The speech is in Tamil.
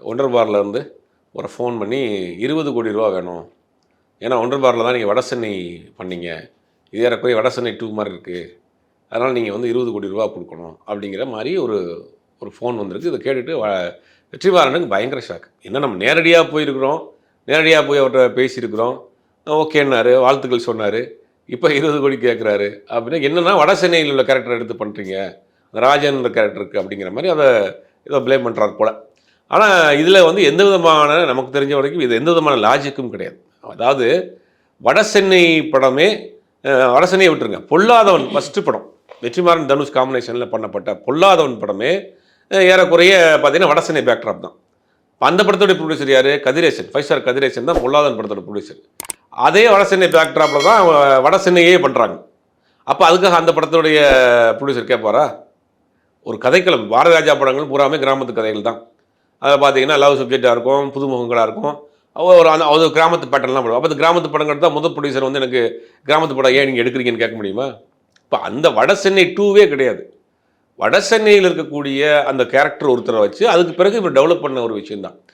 ஒண்டர் பார்ல இருந்து ஒரு ஃபோன் பண்ணி 20 கோடி ரூபா வேணும். ஏன்னா ஒண்டர் பார்ல தான் நீங்க வட சென்னை பண்ணீங்க. இது ஏறக்குறைய வட சென்னை 2 மாரி இருக்கு. அதனால நீங்க வந்து 20 கோடி ரூபா குடுக்கணும். அப்படிங்கிற மாரி ஒரு ஒரு ஃபோன் வந்திருக்கு. இத கேட்டுட்டு வெற்றிமாறனுக்கு பயங்கர ஷாக். என்ன நம்ம நேரடியா போயிருக்கிறோம். நேரடியா போய் அவர்ட்ட பேசியிருக்கிறோம். ஓகேன்னாரு. வாழ்த்துக்கள் சொன்னாரு. இப்ப 20 கோடி கேட்குறாரு. அப்படின்னா என்னன்னா வட சென்னையில உள்ள கேரக்டர் எடுத்து பண்றீங்க. ராஜன்ற கேரக்டர் இருக்கு அப்படிங்கிற மாரி அத ஏதோ ப்ளேம் பண்றாரு போல. ஆனா இதுல வந்து எந்த விதமான நமக்கு தெரிஞ்ச வரைக்கும் இது எந்த விதமான லாஜிக்கும் கிடையாது. அதாவது வட சென்னை படமே வட சென்னைய விட்டுருங்க. பொல்லாதவன் ஃபர்ஸ்ட் படம். வெற்றிமாறன், தனுஷ் காம்பினேஷன்ல பண்ணப்பட்ட பொல்லாதவன் படமே ஏறக்குறைய பார்த்தீங்கன்னா வட சென்னை பேக்ட்ராப் தான். அந்த படத்தோட ப்ரொடியூசர் யாரு? கதிரேசன். 5 ஸ்டார் கதிரேசன் தான் பொல்லாதவன் படத்தோட ப்ரொடியூசர். அதே வட சென்னை பேக்ட்ராப்ல தான் வட சென்னையே பண்றாங்க. அப்ப அதுக்காக அந்த படத்துடைய ப்ரொடியூசர் கேட்பாரா? ஒரு கதைக்களம். பாரதிராஜா படங்கள் பூராமே கிராமத்து கதைகள் தான். அதில் பார்த்தீங்கன்னா லவ் சப்ஜெக்டாக இருக்கும், புதுமுகங்களாக இருக்கும். ஒரு அந்த அது கிராமத்து பேட்டர்ன்லாம் போடுவோம். அப்போ அந்த கிராமத்து படங்கள் தான் முதல் ப்ரொடியூசர் வந்து எனக்கு கிராமத்து படம் ஏன் நீங்கள் எடுக்கிறீங்கன்னு கேட்க முடியுமா? இப்போ அந்த வட சென்னை 2வே கிடையாது. வட சென்னையில் இருக்கக்கூடிய அந்த கேரக்டர் ஒருத்தரை வச்சு அதுக்கு பிறகு இவர் டெவலப் பண்ண ஒரு விஷயம் தான்.